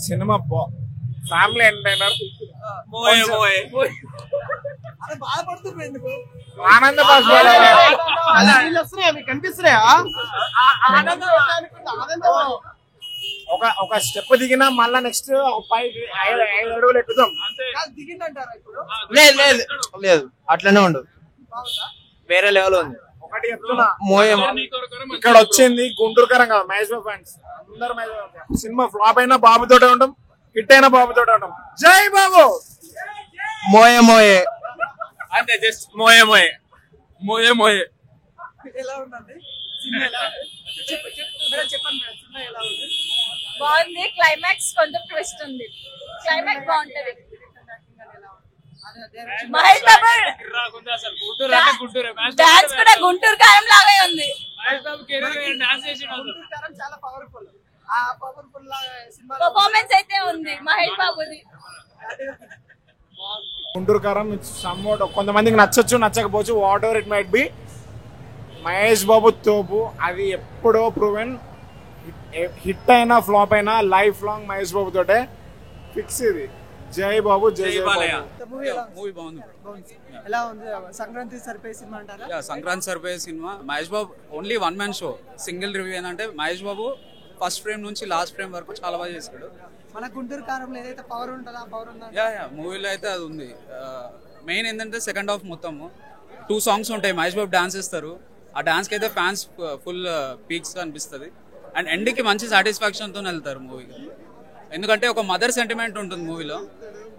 Cinema family entertainer. ఆనంద కనిపిస్తున్నాయా? ఒక స్టెప్ దిగినా మళ్ళా నెక్స్ట్ 5 అడుగులు ఎక్కుతాం. లేదు లేదు లేదు, అట్లనే ఉండదు, వేరే లెవెల్ ఉంది. ఒకటి చెప్తున్నా, ఇక్కడ వచ్చింది గుంటూరు కరం కాదు, మహేష్ బాబు ఫ్యాన్స్ అందరూ. సినిమా ఫ్లాప్ అయినా బాబుతోటే ఉంటాం, హిట్ అయినా బాబుతోటే ఉంటాం. జై బాబు. మోయే మోయే అంటే జస్ట్ మోయే మోయే మోయే మోయే. బాగుంది. క్లైమాక్స్ కొంచెం ట్విస్ట్ ఉంది. క్లైమాక్స్ బాగుంటది. మహేష్ బాబు డాన్స్ కూడా గుంటూరు కారం లాగే ఉంది. పర్ఫార్మెన్స్ అయితే ఉంది మహేష్ బాబుది. గుంటూరు కారం కొంతమందికి నచ్చొచ్చు, నచ్చకపోవచ్చు, whatever it might be. Mahesh Babu తోపు, అది ఎప్పుడో ప్రూవెన్. హిట్ అయినా ఫ్లాప్ అయినా లైఫ్ లాంగ్ మహేష్ బాబు తోటే ఫిక్స్. ఇది జై బాబు. జై మూవీ బాగుంది. ఎలా ఉంది? సంక్రాంతి సరిపోయే సినిమా అంటారా? సంక్రాంతి సరిపోయే cinema. Mahesh Babu only 1 man show. Single review ఏంటంటే మహేష్ బాబు ఫస్ట్ ఫ్రేమ్ నుంచి లాస్ట్ ఫ్రేమ్ వరకు చాలా బాగా చేశాడు. మన గుంటూరు కారంలో ఏదైతే పవర్ ఉంటుందో ఆ పవర్ ఉందా? మూవీలో అయితే అది ఉంది. మెయిన్ ఏంటంటే సెకండ్ హాఫ్ మొత్తము 2 సాంగ్స్ ఉంటాయి. మహేష్ బాబు డాన్స్ ఇస్తారు. ఆ డాన్స్ కి అయితే ఫ్యాన్స్ ఫుల్ పీక్స్ అనిపిస్తుంది. అండ్ ఎండ్కి మంచి సాటిస్ఫాక్షన్తో వెళ్తారు మూవీకి. ఎందుకంటే ఒక మదర్ సెంటిమెంట్ ఉంటుంది మూవీలో.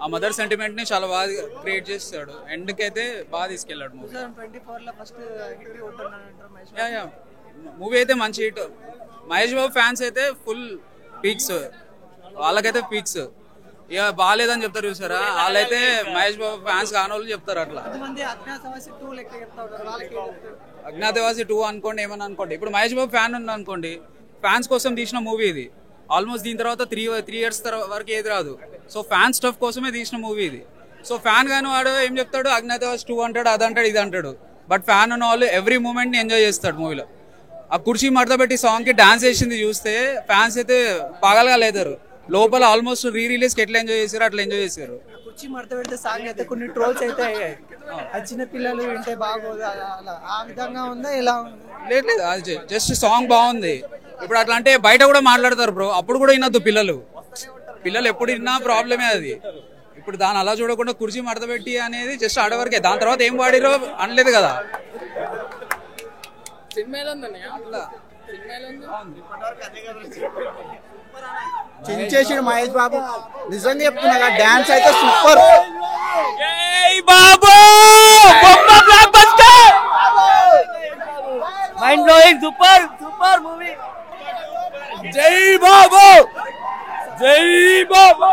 ఆ మదర్ సెంటిమెంట్ ని చాలా బాగా క్రియేట్ చేస్తాడు. ఎండ్కి అయితే బాగా తీసుకెళ్ళాడు మూవీ. మూవీ అయితే మంచి హిట్. మహేష్ బాబు ఫ్యాన్స్ అయితే ఫుల్ పీక్స్, వాళ్ళకైతే పీక్స్. ఇక బాగాలేదని చెప్తారు చూసారా, వాళ్ళైతే మహేష్ బాబు ఫ్యాన్స్ కానోళ్ళు చెప్తారు అట్లా. అజ్ఞాతవాసి 2 అనుకోండి, ఏమన్నా అనుకోండి. ఇప్పుడు మహేష్ బాబు ఫ్యాన్ ఉంది అనుకోండి, ఫ్యాన్స్ కోసం తీసిన మూవీ ఇది. ఆల్మోస్ట్ దీని తర్వాత 3 ఇయర్స్ వరకు ఏది రాదు. సో ఫ్యాన్ స్టఫ్ కోసమే తీసిన మూవీ ఇది. సో ఫ్యాన్ గాను వాడు ఏం చెప్తాడు, అజ్ఞాతవాసి 2 అంటాడు, అదంటాడు, ఇది అంటాడు. బట్ ఫ్యాన్ ఉన్న వాళ్ళు ఎవ్రీ మూమెంట్ ని ఎంజాయ్ చేస్తాడు మూవీలో. ఆ కుర్చీ మడత పెట్టి సాంగ్ కి డాన్స్ చేసింది చూస్తే ఫ్యాన్స్ అయితే పాగలగా లేదారు. లోపల ఆల్మోస్ట్ రిలీజ్ కి ఎట్లా ఎంజాయ్ చేశారు అట్లా ఎంజాయ్ చేశారు. కుర్చీ మడత పెడితే సాంగ్ అయితే కొన్ని ట్రోల్స్ అయితే అయ్యాయి. చిన్న పిల్లలు వింటే బాగోదు, ఆ విధంగా ఉందా? ఎలా ఉంది? లేదు లేదు, అది జస్ట్ సాంగ్ బాగుంది. ఇప్పుడు అట్లా అంటే బయట కూడా మాట్లాడతారు బ్రో, అప్పుడు కూడా వినొద్దు. పిల్లలు ఎప్పుడు విన్నా ప్రాబ్లమే అది. ఇప్పుడు దాన్ని అలా చూడకుండా కుర్చీ మడత పెట్టి అనేది జస్ట్ ఆడవరకే. దాని తర్వాత ఏం వాడిరో అనలేదు కదా. చించేసిన మహేష్ బాబు నిజంగా చెప్తున్నా, డాన్స్ అయితే super. Mind blowing, super super movie. జై బాబు. జై బాబు.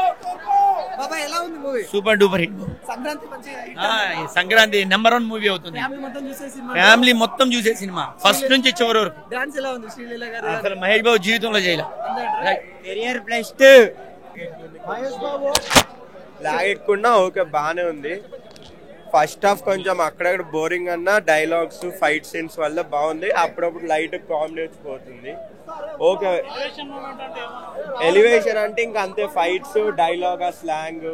బాబా ఎలా ఉంది movie? Super duper hit. Sankranti number 1 movie అవుతుంది. ఫ్యామిలీ మొత్తం చూసే సినిమా ఫస్ట్ నుంచి చివరి వరకు. డాన్స్ ఎలా ఉంది శ్రీలీల గారు? అసలు మహేష్ బాబు జీవితంలో చేయలే. Career plus Mahesh Babu లాగెట్టుకున్నా okay, బానే ఉంది. ఫస్ట్ హాఫ్ కొంచెం అక్కడక్కడ బోరింగ్ అన్నా, డైలాగ్స్ ఫైట్ సీన్స్ వల్ల బాగుంది. అప్పుడప్పుడు లైట్ కామెడీ వచ్చిపోతుంది. ఓకే, ఎలివేషన్ అంటే ఇంకా అంతే. ఫైట్స్, డైలాగ్, ఆ స్లాంగ్,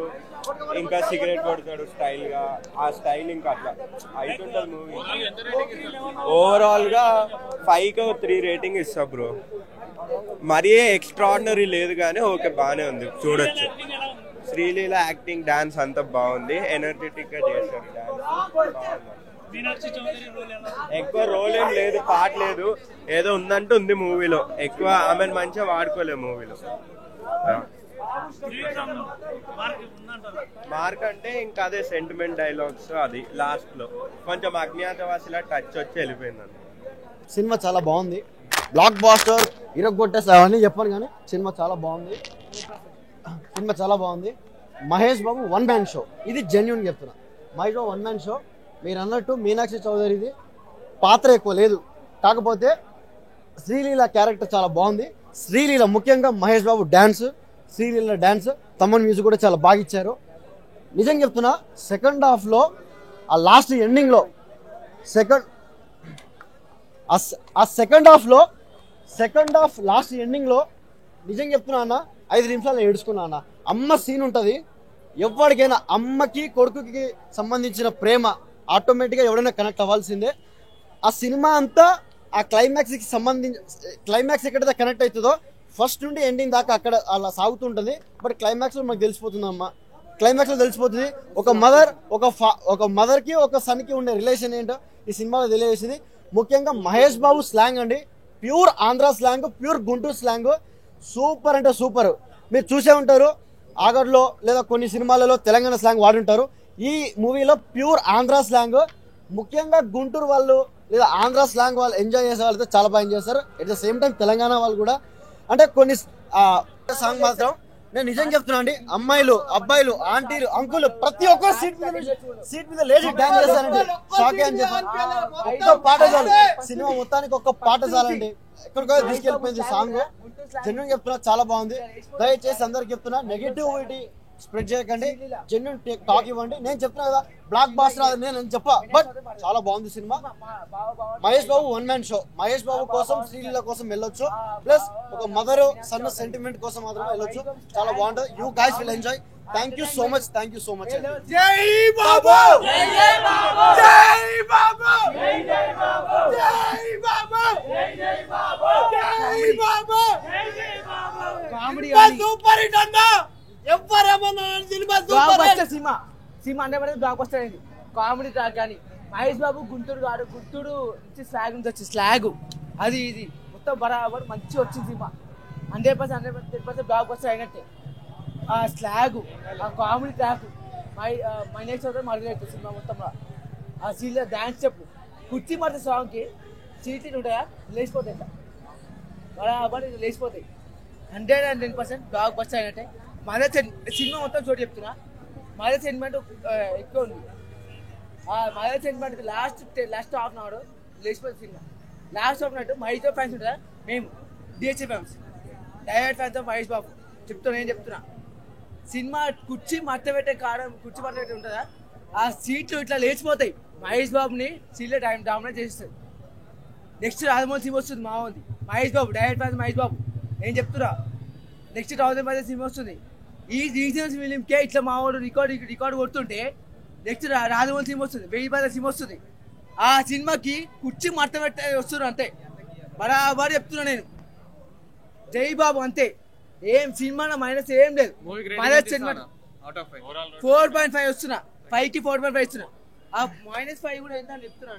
ఇంకా సిగరెట్ కొడతాడు స్టైల్ గా, ఆ స్టైల్ ఇంకా అట్లా అయితుంటది మూవీ. ఓవరాల్ గా 5కి 3 రేటింగ్ ఇస్తా బ్రో. మరీ ఎక్స్ట్రాడినరీ లేదు కానీ ఓకే, బానే ఉంది, చూడొచ్చు. శ్రీలీల యాక్టింగ్, డాన్స్ అంతా బాగుంది. ఎనర్జెటిక్ గా చేశారు డాన్స్. ఎక్కువ రోల్ ఏం లేదు, పాట లేదు, ఏదో ఉందంటే ఉంది మూవీలో. ఎక్కువ ఆమెను మంచిగా వాడుకోలేదు మూవీలో. మార్క్ అంటే ఇంకా అదే సెంటిమెంట్ డైలాగ్స్, అది లాస్ట్ లో కొంచెం అజ్ఞాతవాసిలా టచ్ వచ్చి వెళ్ళిపోయింది. సినిమా చాలా బాగుంది. బ్లాక్ బాస్టర్ ఇరగొట్టేసావని చెప్పాను కానీ సినిమా చాలా బాగుంది. సినిమా చాలా బాగుంది. మహేష్ బాబు 1 మ్యాన్ షో, ఇది జెన్యూన్ చెప్తున్నా. Mahesh Babu 1 man show. మీరు అన్నట్టు మీనాక్షి చౌదరిది పాత్ర ఎక్కువ లేదు, కాకపోతే శ్రీలీల క్యారెక్టర్ చాలా బాగుంది. శ్రీలీల ముఖ్యంగా Mahesh Babu dance, Sreeleela dance, Thaman music కూడా చాలా బాగా ఇచ్చారు. నిజం చెప్తున్నా, సెకండ్ హాఫ్లో ఆ లాస్ట్ ఎండింగ్లో సెకండ్ హాఫ్ లాస్ట్ ఎండింగ్లో నిజం చెప్తున్నా అన్న, 5 నిమిషాలు ఏడుచుకున్నా అన్న. అమ్మ సీన్ ఉంటుంది, ఎవరికైనా అమ్మకి కొడుకుకి సంబంధించిన ప్రేమ ఆటోమేటిక్గా ఎవడైనా కనెక్ట్ అవ్వాల్సిందే. ఆ సినిమా అంతా ఆ క్లైమాక్స్కి సంబంధించి క్లైమాక్స్ ఎక్కడైతే కనెక్ట్ అవుతుందో ఫస్ట్ నుండి ఎండింగ్ దాకా అక్కడ అలా సాగుతుంటుంది. బట్ క్లైమాక్స్లో మనకు తెలిసిపోతుంది అమ్మ, క్లైమాక్స్లో తెలిసిపోతుంది ఒక మదర్కి ఒక సన్కి ఉండే రిలేషన్ ఏంటో ఈ సినిమాలో తెలియజేసింది. ముఖ్యంగా మహేష్ బాబు స్లాంగ్ అండి, pure Andhra slang, pure Guntur slang, super అంటే సూపర్. మీరు చూసే ఉంటారు ఆగడ్లో లేదా కొన్ని సినిమాలలో తెలంగాణ స్లాంగ్ వాడుంటారు. ఈ మూవీలో ప్యూర్ ఆంధ్ర స్లాంగ్, ముఖ్యంగా గుంటూరు వాళ్ళు లేదా ఆంధ్ర స్లాంగ్ వాళ్ళు ఎంజాయ్ చేసే వాళ్ళతో చాలా బాగా ఎంజాయ్ చేస్తారు. At the same time Telangana వాళ్ళు కూడా. అంటే కొన్ని సాంగ్ మాత్రం నేను నిజం చెప్తున్నా అండి, అమ్మాయిలు అబ్బాయిలు ఆంటీలు అంకులు ప్రతి ఒక్కరు సీట్ మీద లేచి డాన్స్ చేస్తారండి. షాకే అని చెప్పి ఒక్క పాట చాలు, సినిమా మొత్తానికి ఒక్క పాట చాలండి, ఎక్కడికో తీసుకెళ్ళిపోయింది సాంగ్. జెన్యూన్ చెప్తున్నా చాలా బాగుంది. దయచేసి అందరికి చెప్తున్నా నెగిటివిటీ స్ప్రెడ్ చేయకండి, జెన్యూన్ టాక్ ఇవ్వండి. నేను చెప్తున్నా కదా బ్లాక్ బాస్టర్ అది నేను చెప్పా, బట్ చాలా బాగుంది సినిమా. మహేష్ బాబు 1 మ్యాన్ షో. మహేష్ బాబు కోసం శ్రీలీల కోసం వెళ్ళొచ్చు, ప్లస్ ఒక మదర్ సన్న సెంటిమెంట్ కోసం మాత్రమే వెళ్ళొచ్చు. చాలా బాగుంటుంది. You guys will enjoy. Thank you so much, thank you so much. జై బాబు, జై బాబు, జై బాబు, జై బాబు, జై బాబు, జై బాబు, జై బాబు. కామెడీ సూపర్ హిట్ అన్న. ఎవరేమన్నా సినిమా సూపర్ సినిమా సినిమా అంటే బ్లాక్ బస్టర్ అయింది. కామెడీ ట్రాక్ కానీ మహేష్ బాబు గుంటూరు నుంచి స్లాగ్ నుంచి వచ్చి స్లాగ్ అది ఇది మొత్తం బరాబర్ మంచిగా వచ్చింది సినిమా. 100% బ్లాక్ బస్టర్ అయినట్టే. ఆ స్లాగ్, ఆ కామెడీ ట్రాక్, మైనేష్ మరుగులేదు సినిమా మొత్తంలో. ఆ సీన్లో డాన్స్ చెప్పు కుర్చీ మరత సాంగ్కి సీట్లు ఉంటాయా లేచిపోతాయి, ఇట్లా బరాబర్ లేచిపోతాయి. 110% బ్లాక్ బస్టర్ అయినట్టే. మదర్ సినిమా మొత్తం చోటు చెప్తున్నా, మదర్ సెంటిమెంట్ ఎక్కువ ఉంది. ఆ mother sentiment last half an hour లేచిపోతుంది cinema. Last half an hour Mahesh fans ఉంటారా, మేము డిహెచ్ఏ fans, direct fans of Mahesh Babu నేను చెప్తున్నా. సినిమా కుర్చీ మడత పెట్టే ఉంటుందా, ఆ సీట్లు ఇట్లా లేచిపోతాయి. మహేష్ బాబుని సీట్లో డామినేట్ చేస్తుంది. నెక్స్ట్ రాజమౌళి సినిమా వస్తుంది మా ఉంది. మహేష్ బాబు డైరెక్ట్ ఫ్యాన్స్ మహేష్ బాబు నేను చెప్తున్నా. నెక్స్ట్ 1000 సినిమా వస్తుంది. ఈ రీజనల్ ఫిలింకే ఇట్లా మా వాడు రికార్డు కొడుతుంటే నెక్స్ట్ రాజమౌళి సినిమా వస్తుంది, 1000 సినిమా వస్తుంది. ఆ సినిమాకి కుర్చీ మడత పెట్టే వస్తున్నారు అంతే, బరాబర్ చెప్తున్నా నేను. జై బాబు అంతే, ఏం సినిమా మైనస్ ఏం లేదు. 4.5 వస్తున్నా, 5కి 4.5 ఇస్తున్నా. ఆ -5 కూడా ఎంత అని చెప్తున్నా.